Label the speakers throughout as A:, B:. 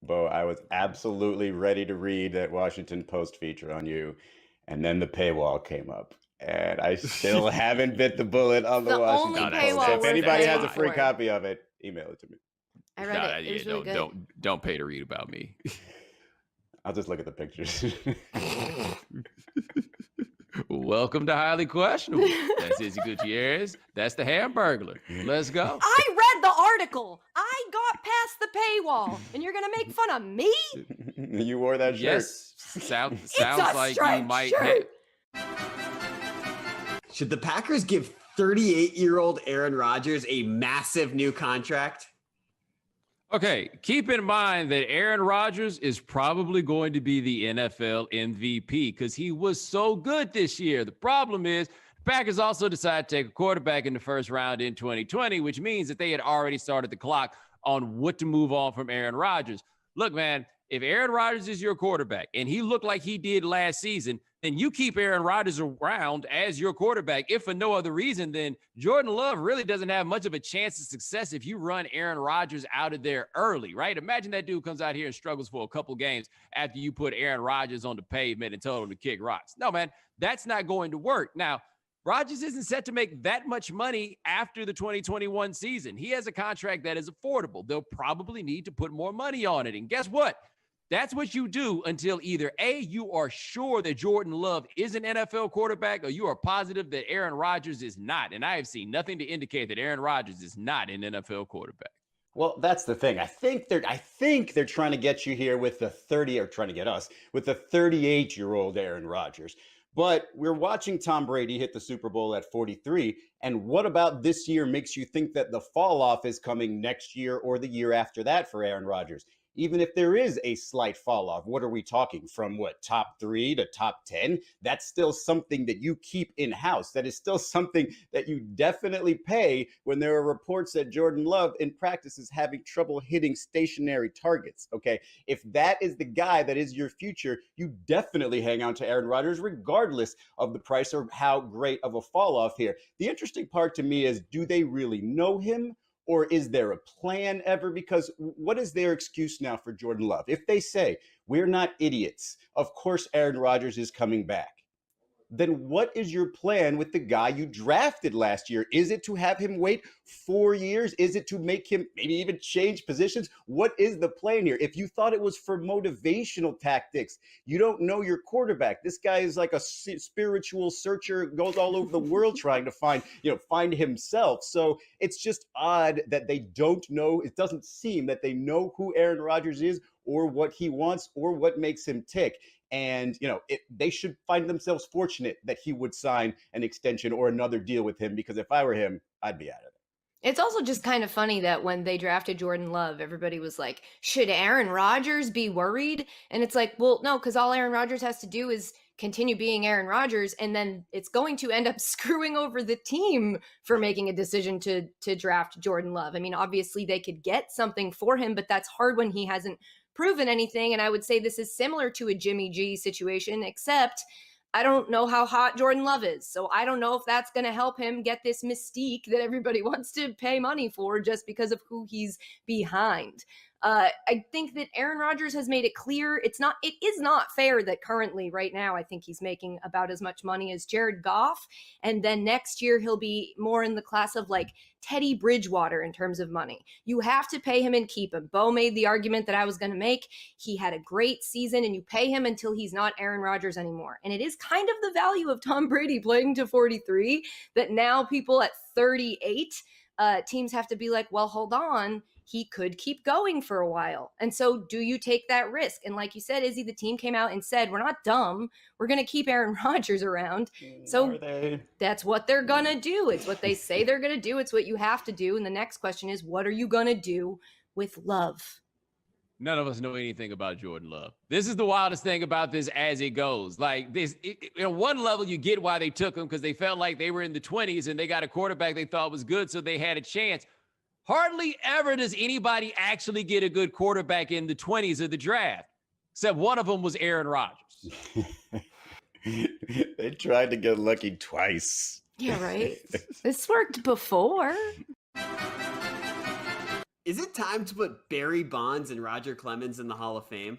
A: Bo, I was absolutely ready to read that Washington Post feature on you, and then the paywall came up. And I still haven't bit the bullet on the Washington Post. So if anybody has a free copy of it, email it to me.
B: I read it. It was really good.
C: Don't pay to read about me.
A: I'll just look at the pictures.
C: Welcome to Highly Questionable. That's Izzy Gutierrez. That's the Hamburglar. Let's go.
B: I read the article. I got past the paywall, and you're gonna make fun of me?
A: You wore that shirt.
C: Yes. Sounds like you might hit.
D: Should the Packers give 38-year-old Aaron Rodgers a massive new contract?
C: Okay, keep in mind that Aaron Rodgers is probably going to be the NFL MVP because he was so good this year. The problem is the Packers also decided to take a quarterback in the first round in 2020, which means that they had already started the clock on what to move on from Aaron Rodgers. Look, man, if Aaron Rodgers is your quarterback and he looked like he did last season, then you keep Aaron Rodgers around as your quarterback. If for no other reason, then Jordan Love really doesn't have much of a chance of success if you run Aaron Rodgers out of there early, right? Imagine that dude comes out here and struggles for a couple games after you put Aaron Rodgers on the pavement and told him to kick rocks. No, man, that's not going to work. Now, Rodgers isn't set to make that much money after the 2021 season. He has a contract that is affordable. They'll probably need to put more money on it. And guess what? That's what you do until either A, you are sure that Jordan Love is an NFL quarterback, or you are positive that Aaron Rodgers is not. And I have seen nothing to indicate that Aaron Rodgers is not an NFL quarterback.
A: Well, that's the thing. I think they're trying to get you here with the 38-year-old Aaron Rodgers. But we're watching Tom Brady hit the Super Bowl at 43. And what about this year makes you think that the fall off is coming next year or the year after that for Aaron Rodgers? Even if there is a slight fall off, what are we talking from top 3 to top 10? That's still something that you keep in house. That is still something that you definitely pay when there are reports that Jordan Love in practice is having trouble hitting stationary targets. Okay. If that is the guy that is your future, you definitely hang on to Aaron Rodgers, regardless of the price or how great of a fall off here. The interesting part to me is, do they really know him? Or is there a plan ever? Because what is their excuse now for Jordan Love? If they say, we're not idiots, of course Aaron Rodgers is coming back, then what is your plan with the guy you drafted last year? Is it to have him wait 4 years? Is it to make him maybe even change positions? What is the plan here? If you thought it was for motivational tactics, you don't know your quarterback. This guy is like a spiritual searcher, goes all over the world trying to find himself. So it's just odd that they don't know. It doesn't seem that they know who Aaron Rodgers is or what he wants or what makes him tick. And, they should find themselves fortunate that he would sign an extension or another deal with him, because if I were him, I'd be out of it.
B: It's also just kind of funny that when they drafted Jordan Love, everybody was like, should Aaron Rodgers be worried? And it's like, well, no, because all Aaron Rodgers has to do is continue being Aaron Rodgers, and then it's going to end up screwing over the team for making a decision to draft Jordan Love. I mean, obviously they could get something for him, but that's hard when he hasn't proven anything. And I would say this is similar to a Jimmy G situation, except I don't know how hot Jordan Love is. So I don't know if that's going to help him get this mystique that everybody wants to pay money for just because of who he's behind. I think that Aaron Rodgers has made it clear it is not fair that currently right now I think he's making about as much money as Jared Goff, and then next year he'll be more in the class of like Teddy Bridgewater in terms of money. You have to pay him and keep him. Bo made the argument that I was going to make. He had a great season, and you pay him until he's not Aaron Rodgers anymore. And it is kind of the value of Tom Brady playing to 43 that now people at 38 teams have to be like, well, hold on. He could keep going for a while. And so do you take that risk? And like you said, Izzy, the team came out and said, we're not dumb. We're going to keep Aaron Rodgers around. So that's what they're going to do. It's what they say they're going to do. It's what you have to do. And the next question is, what are you going to do with Love?
C: None of us know anything about Jordan Love. This is the wildest thing about this as it goes. Like this, on one level, you get why they took him, because they felt like they were in the 20s and they got a quarterback they thought was good, so they had a chance. Hardly ever does anybody actually get a good quarterback in the 20s of the draft, except one of them was Aaron Rodgers.
A: They tried to get lucky twice.
B: Yeah, right. This worked before.
D: Is it time to put Barry Bonds and Roger Clemens in the Hall of Fame?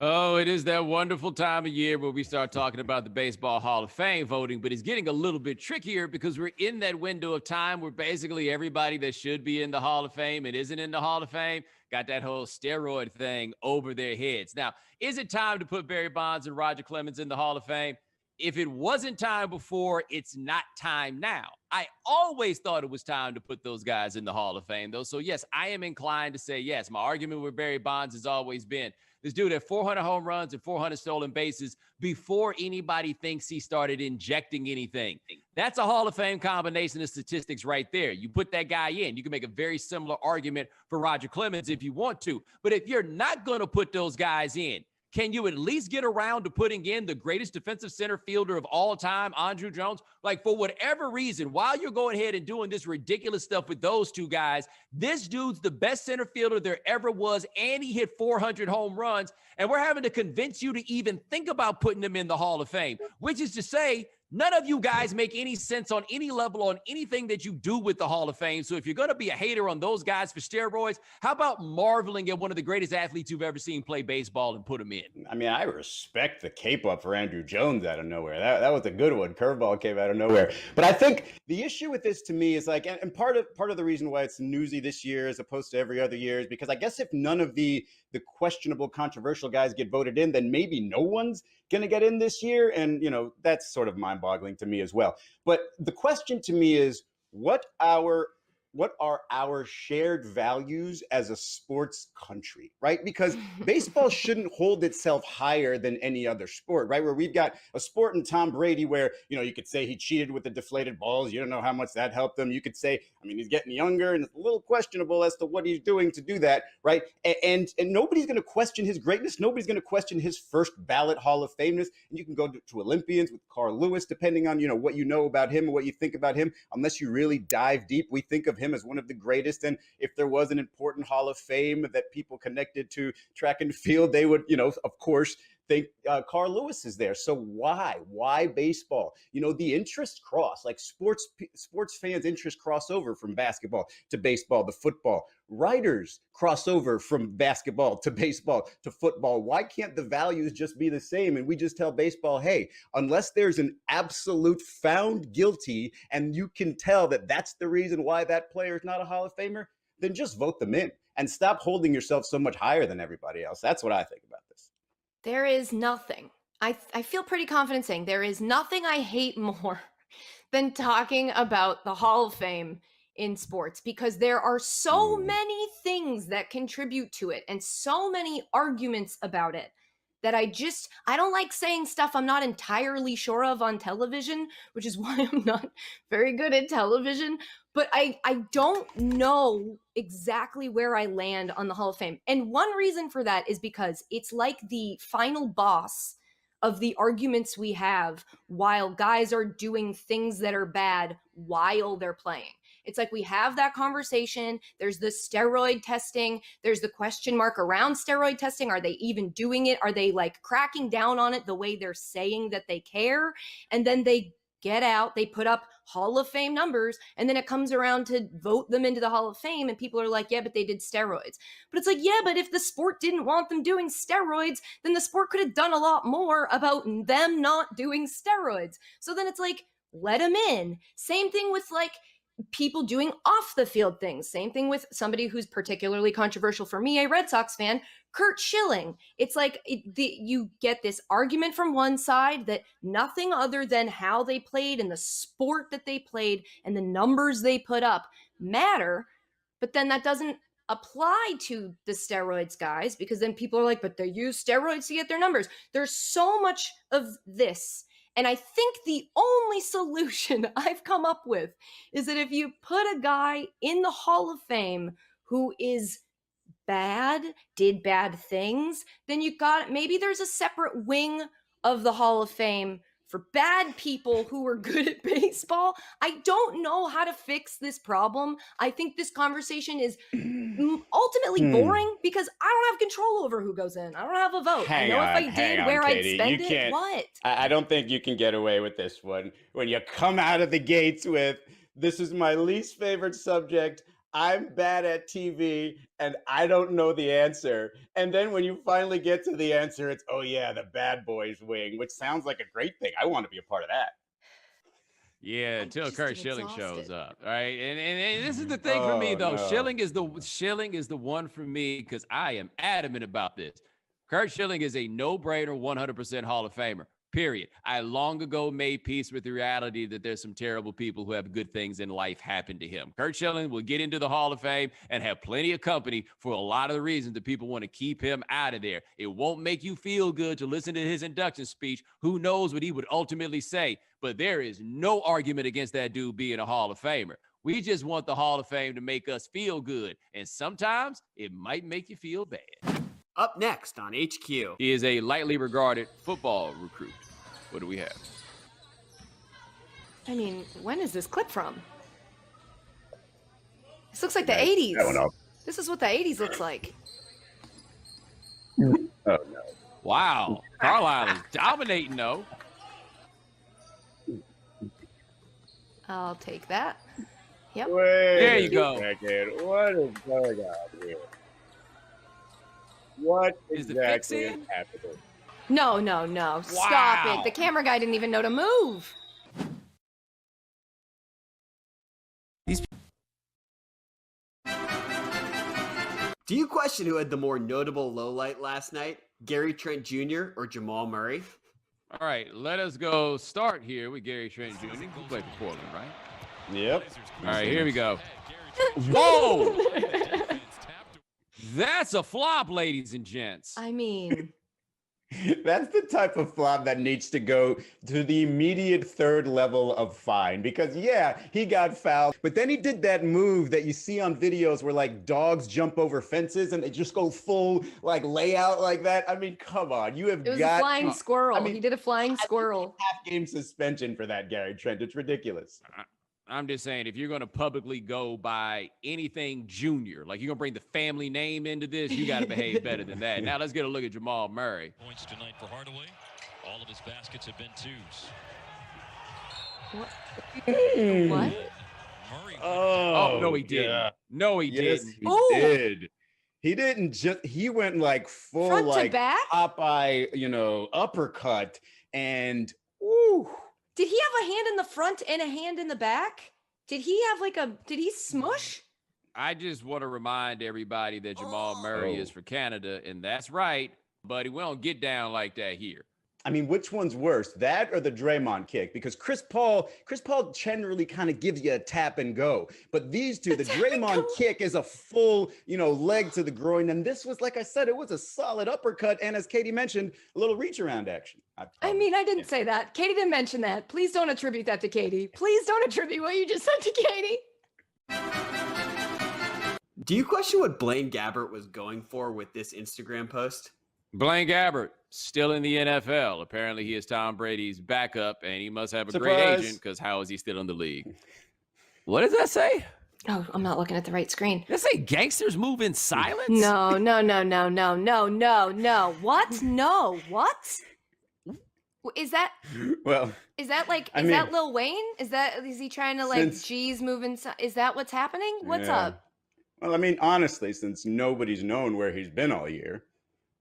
C: Oh, it is that wonderful time of year where we start talking about the Baseball Hall of Fame voting, but it's getting a little bit trickier because we're in that window of time where basically everybody that should be in the Hall of Fame and isn't in the Hall of Fame got that whole steroid thing over their heads. Now, is it time to put Barry Bonds and Roger Clemens in the Hall of Fame? If it wasn't time before, it's not time now. I always thought it was time to put those guys in the Hall of Fame, though. So, yes, I am inclined to say yes. My argument with Barry Bonds has always been this dude had 400 home runs and 400 stolen bases before anybody thinks he started injecting anything. That's a Hall of Fame combination of statistics right there. You put that guy in, you can make a very similar argument for Roger Clemens if you want to. But if you're not going to put those guys in, can you at least get around to putting in the greatest defensive center fielder of all time, Andruw Jones? Like, for whatever reason, while you're going ahead and doing this ridiculous stuff with those two guys, this dude's the best center fielder there ever was, and he hit 400 home runs, and we're having to convince you to even think about putting him in the Hall of Fame, which is to say, none of you guys make any sense on any level on anything that you do with the Hall of Fame. So if you're going to be a hater on those guys for steroids, how about marveling at one of the greatest athletes you've ever seen play baseball and put him in?
A: I mean, I respect the cape up for Andruw Jones out of nowhere. That was a good one. Curveball came out of nowhere. But I think the issue with this to me is like, and part of the reason why it's newsy this year as opposed to every other year is because I guess if none of the questionable, controversial guys get voted in, then maybe no one's going to get in this year. And, that's sort of mind-boggling to me as well. But the question to me is, what are our shared values as a sports country, right? Because baseball shouldn't hold itself higher than any other sport, right? Where we've got a sport in Tom Brady where, you could say he cheated with the deflated balls. You don't know how much that helped him. You could say, he's getting younger and it's a little questionable as to what he's doing to do that, right? And nobody's going to question his greatness. Nobody's going to question his first ballot Hall of Fameness. And you can go to Olympians with Carl Lewis, depending on, what you know about him and what you think about him. Unless you really dive deep, we think of him as one of the greatest. And if there was an important Hall of Fame that people connected to track and field, they would, of course, think Carl Lewis is there. So why baseball? The interests cross, like sports fans' interests cross over from basketball to baseball to football. Writers cross over from basketball to baseball to football. Why can't the values just be the same? And we just tell baseball, hey, unless there's an absolute found guilty and you can tell that that's the reason why that player is not a Hall of Famer, then just vote them in and stop holding yourself so much higher than everybody else. That's what I think about this.
B: There is nothing. I feel pretty confident saying there is nothing I hate more than talking about the Hall of Fame in sports, because there are so many things that contribute to it and so many arguments about it that I don't like saying stuff I'm not entirely sure of on television, which is why I'm not very good at television. But I don't know exactly where I land on the Hall of Fame. And one reason for that is because it's like the final boss of the arguments we have while guys are doing things that are bad while they're playing. It's like we have that conversation. There's the steroid testing. There's the question mark around steroid testing. Are they even doing it? Are they like cracking down on it the way they're saying that they care? And then they get out, they put up Hall of Fame numbers, and then it comes around to vote them into the Hall of Fame, and people are like, yeah, but they did steroids. But it's like, yeah, but if the sport didn't want them doing steroids, then the sport could have done a lot more about them not doing steroids. So then it's like, let them in. Same thing with like people doing off the field things. Same thing with somebody who's particularly controversial for me, a Red Sox fan, Curt Schilling. It's like you get this argument from one side that nothing other than how they played and the sport that they played and the numbers they put up matter, but then that doesn't apply to the steroids guys, because then people are like, but they use steroids to get their numbers. There's so much of this. And I think the only solution I've come up with is that if you put a guy in the Hall of Fame who is bad, did bad things, then maybe there's a separate wing of the Hall of Fame for bad people who are good at baseball. I don't know how to fix this problem. I think this conversation is ultimately boring because I don't have control over who goes in. I don't have a vote. I know if I did, where I'd spend it. What?
A: I don't think you can get away with this one. When you come out of the gates with, this is my least favorite subject, I'm bad at TV, and I don't know the answer. And then when you finally get to the answer, it's, oh yeah, the bad boys wing, which sounds like a great thing. I want to be a part of that.
C: Yeah, until Kurt Schilling shows up, right? And this is the thing for
A: Oh,
C: me though.
A: no.
C: Schilling is the one for me because I am adamant about this. Kurt Schilling is a no-brainer, 100% Hall of Famer. Period. I long ago made peace with the reality that there's some terrible people who have good things in life happen to him. Kurt Schilling will get into the Hall of Fame and have plenty of company for a lot of the reasons that people want to keep him out of there. It won't make you feel good to listen to his induction speech. Who knows what he would ultimately say? But there is no argument against that dude being a Hall of Famer. We just want the Hall of Fame to make us feel good. And sometimes it might make you feel bad.
D: Up next on HQ.
C: He is a lightly regarded football recruit. What do we have?
B: I mean, when is this clip from? This looks like the 80s.
A: I don't know.
B: This is what the 80s looks like.
A: Oh, no.
C: Wow. Carlisle is dominating, though.
B: I'll take that. Yep.
A: Wait
C: There you go.
A: Second. What is going on here? What
C: Is the
A: exactly
C: fix
A: is
C: in?
B: No.
A: happening?
B: Stop
C: Wow.
B: it. The camera guy didn't even know to move.
D: Do you question who had the more notable low light last night? Gary Trent Jr. or Jamal Murray?
C: All right, let us go start here with Gary Trent Jr. Who played for Portland, right?
A: Yep.
C: All right, here we go. Whoa! That's a flop, ladies and gents.
B: I mean,
A: That's the type of flop that needs to go to the immediate third level of fine because, yeah, he got fouled, but then he did that move that you see on videos where like dogs jump over fences and they just go full like layout like that. I mean, come on, you have
B: it was
A: got
B: a flying squirrel.
A: I mean,
B: He did a flying squirrel.
A: half-game suspension for that, Gary Trent. It's ridiculous.
C: I'm just saying, if you're going to publicly go by anything junior, like you're going to bring the family name into this, you got to behave better than that. Now let's get a look at Jamal Murray.
E: Points tonight for Hardaway. All of his baskets have been twos.
B: What?
E: Murray.
C: Oh, no, he didn't.
A: yeah.
C: No, he
A: Yes,
C: didn't.
A: he
B: Ooh.
A: did. He didn't just, he went like full
B: Front to
A: like
B: back?
A: Popeye, uppercut and ooh.
B: Did he have a hand in the front and a hand in the back? Did he have did he smush?
C: I just want to remind everybody that Jamal Murray is for Canada, and that's right, buddy. We don't get down like that here.
A: I mean, which one's worse, that or the Draymond kick? Because Chris Paul generally kind of gives you a tap and go. But these two, the Draymond kick is a full, leg to the groin. And this was, like I said, it was a solid uppercut. And as Katie mentioned, a little reach around action.
B: I mean, I didn't say that. Katie didn't mention that. Please don't attribute that to Katie. Please don't attribute what you just said to Katie.
D: Do you question what Blaine Gabbert was going for with this Instagram post?
C: Blaine Gabbert, still in the NFL. Apparently, he is Tom Brady's backup, and he must have a great
A: Surprise.
C: agent because how is he still in the league? What does that say?
B: Oh, I'm not looking at the right screen.
C: Does that say gangsters move in silence?
B: No. What? No. What? Is that
A: Well,
B: like,
A: I
B: is that
A: mean,
B: Lil Wayne? Is he trying to like
A: since-
B: G's moving? Is that what's happening? What's
A: Yeah.
B: up?
A: well, I mean, honestly, since nobody's known where he's been all year,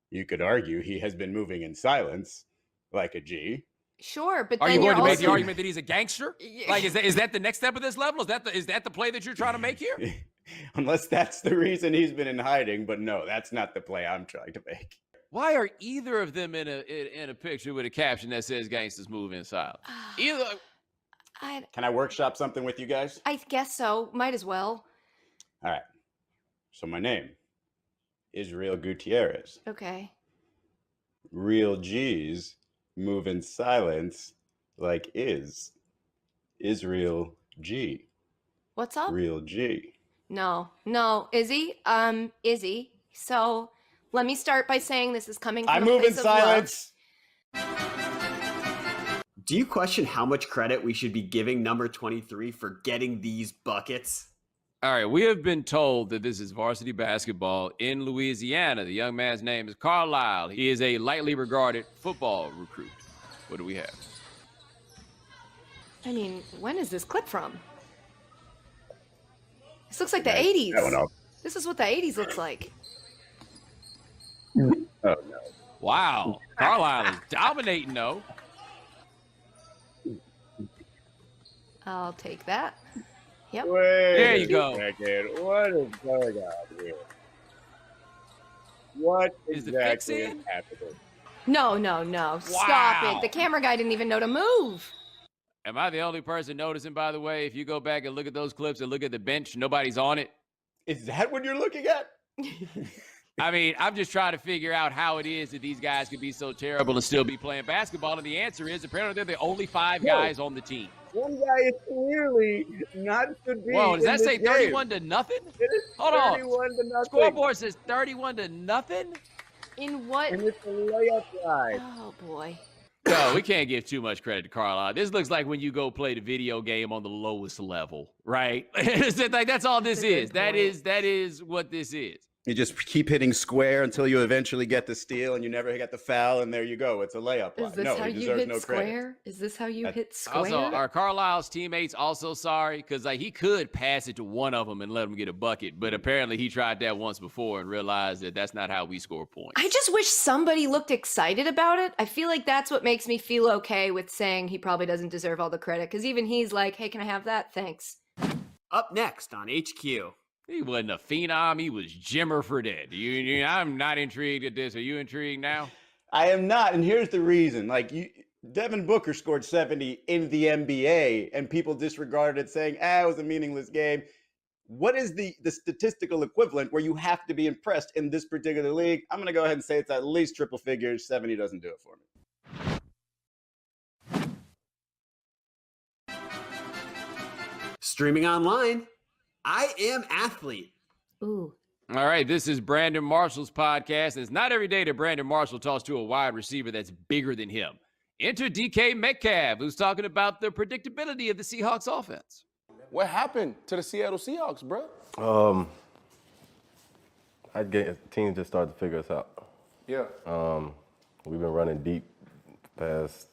A: you could argue he has been moving in silence like a G.
B: Sure, but
C: Are
B: then
C: you
B: you're
C: going to make the
B: also-
C: argument that he's a gangster? Like, is that the next step of this level? Is that the play that you're trying to make here?
A: Unless that's the reason he's been in hiding, but no, that's not the play I'm trying to make.
C: Why are either of them in a picture with a caption that says "gangsters move in silence"? Either.
A: Can I workshop something with you guys?
B: I guess so. Might as well.
A: All right. So my name, Israel Gutierrez.
B: Okay.
A: Real G's move in silence like Israel G.
B: What's up?
A: Real G.
B: No, Izzy. Izzy. So let me start by saying this is coming from
A: I
B: a
A: move in
B: place of love.
A: silence.
D: Do you question how much credit we should be giving number 23 for getting these buckets?
C: All right, we have been told that this is varsity basketball in Louisiana. The young man's name is Carlisle. He is a lightly regarded football recruit. What do we have?
B: I mean, when is this clip from? This looks like the 80s.
A: I don't know.
B: This is what the 80s looks like.
A: Oh, no.
C: Wow, Carlisle is dominating, though.
B: I'll take that. Yep.
A: Wait
C: There you go.
A: Second. What is going on here? What
C: Is the fix
A: exactly
C: in?
A: is happening?
B: No. Stop
C: Wow.
B: it. The camera guy didn't even know to move.
C: Am I the only person noticing, by the way, if you go back and look at those clips and look at the bench, nobody's on it?
A: Is that what you're looking at?
C: I mean, I'm just trying to figure out how it is that these guys could be so terrible and still be playing basketball. And the answer is apparently they're the only 5 guys on the team.
A: One guy is clearly not to be.
C: Whoa, does
A: in
C: that say
A: this game.
C: 31 to nothing?
A: It is
C: Hold on.
A: 31 to nothing.
C: Scoreboard says 31 to nothing?
B: In what?
A: And it's a layup line.
B: Oh, boy.
C: No, we can't give too much credit to Carlisle. This looks like when you go play the video game on the lowest level, right? It's like that's all this is. That is what this is.
A: You just keep hitting square until you eventually get the steal, and you never get the foul, and there you go. It's a layup line.
B: Is this
A: No,
B: how
A: he
B: you
A: deserves
B: hit
A: no
B: square?
A: credit.
B: Is this how you hit square?
C: Also, are Carlisle's teammates also sorry? Because like he could pass it to one of them and let them get a bucket, but apparently he tried that once before and realized that that's not how we score points.
B: I just wish somebody looked excited about it. I feel like that's what makes me feel okay with saying he probably doesn't deserve all the credit, because even he's like, hey, can I have that? Thanks.
D: Up next on HQ.
C: He wasn't a phenom. He was Jimmer Fredette. I'm not intrigued at this. Are you intrigued now?
A: I am not, and here's the reason. Devin Booker scored 70 in the NBA, and people disregarded it, saying, it was a meaningless game. What is the statistical equivalent where you have to be impressed in this particular league? I'm going to go ahead and say it's at least triple figures. 70 doesn't do it for me.
D: Streaming online, I Am Athlete.
B: Ooh.
C: All right, this is Brandon Marshall's podcast. It's not every day that Brandon Marshall talks to a wide receiver that's bigger than him. Enter DK Metcalf, who's talking about the predictability of the Seahawks offense.
F: What happened to the Seattle Seahawks, bro?
G: I get teams just started to figure us out.
F: Yeah.
G: We've been running deep past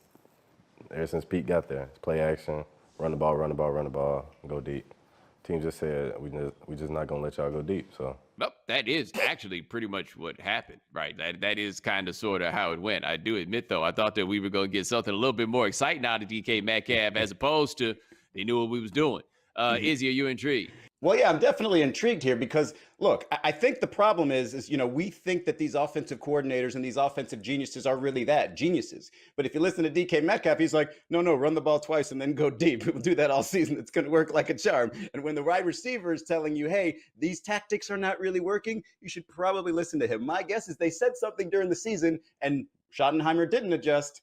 G: ever since Pete got there. It's play action, run the ball, go deep. Team just said we just not gonna let y'all go deep. So.
C: Well, that is actually pretty much what happened, right? That is kind of sort of how it went. I do admit, though, I thought that we were going to get something a little bit more exciting out of DK Metcalf as opposed to they knew what we was doing. Izzy, are you intrigued?
A: Well, yeah, I'm definitely intrigued here because, look, I think the problem is, we think that these offensive coordinators and these offensive geniuses are really that, geniuses. But if you listen to DK Metcalf, he's like, no, run the ball twice and then go deep. We'll do that all season. It's going to work like a charm. And when the wide receiver is telling you, hey, these tactics are not really working, you should probably listen to him. My guess is they said something during the season and Schottenheimer didn't adjust.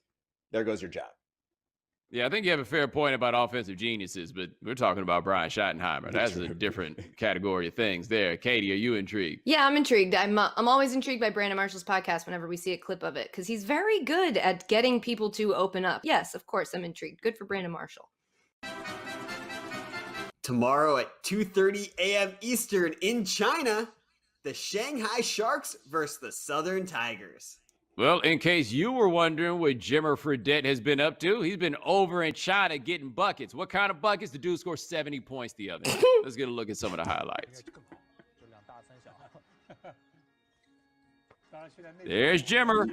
A: There goes your job.
C: Yeah, I think you have a fair point about offensive geniuses, but we're talking about Brian Schottenheimer. That's a different category of things there. Katie, are you intrigued?
B: Yeah, I'm intrigued. I'm always intrigued by Brandon Marshall's podcast whenever we see a clip of it, because he's very good at getting people to open up. Yes, of course, I'm intrigued. Good for Brandon Marshall.
D: Tomorrow at 2:30 a.m. Eastern in China, the Shanghai Sharks versus the Southern Tigers.
C: Well, in case you were wondering what Jimmer Fredette has been up to, he's been over in China getting buckets. What kind of buckets? The dude scored 70 points the other night. Let's get a look at some of the highlights. There's Jimmer.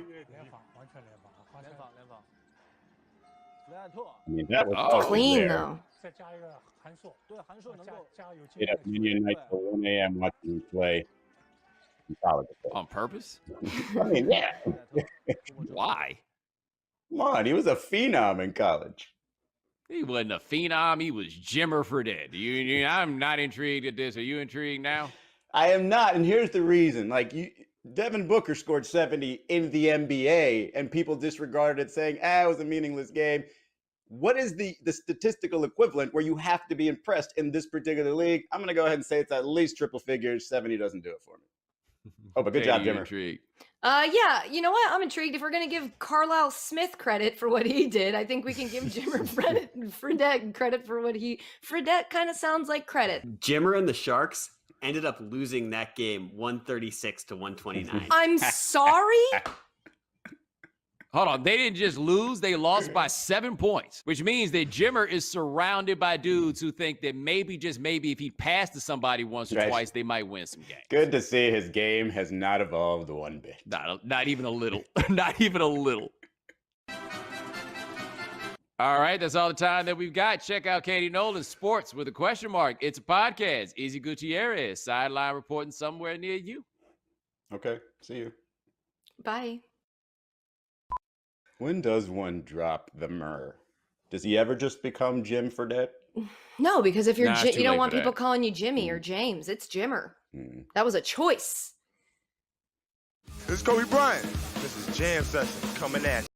A: That was
C: Oh,
B: Clean, though.
A: Stayed up many a night till 1 a.m. watching him play in college.
C: On purpose?
A: I mean, yeah.
C: Why?
A: Come on, he was a phenom in college.
C: He wasn't a phenom. He was Jimmer Fredette. I'm not intrigued at this. Are you intrigued now?
A: I am not, and here's the reason. Devin Booker scored 70 in the NBA, and people disregarded it, saying, it was a meaningless game. What is the statistical equivalent where you have to be impressed in this particular league? I'm going to go ahead and say it's at least triple figures. 70 doesn't do it for me. Oh, but good job, Jimmer.
C: Intrigued.
B: Yeah, you know what? I'm intrigued. If we're gonna give Carlisle Smith credit for what he did, I think we can give Jimmer Fredette credit for what he. Fredette kind of sounds like credit.
D: Jimmer and the Sharks ended up losing that game 136 to 129.
B: I'm sorry.
C: Hold on. They didn't just lose. They lost by 7 points, which means that Jimmer is surrounded by dudes who think that maybe, just maybe, if he passed to somebody once or twice, they might win some games.
A: Good to see his game has not evolved one bit.
C: Not even a little. Not even a little. All right, that's all the time that we've got. Check out Katie Nolan's Sports with a Question Mark. It's a podcast. Izzy Gutierrez, sideline reporting somewhere near you.
A: Okay, see you.
B: Bye.
A: When does one drop the myrrh? Does he ever just become Jim Fredette?
B: No, because if you're
C: Nah, it's too
B: you don't
C: late
B: want
C: for
B: people
C: that.
B: calling you Jimmy or James. It's Jimmer. That was a choice.
H: This is Kobe Bryant. This is Jam Session coming at you.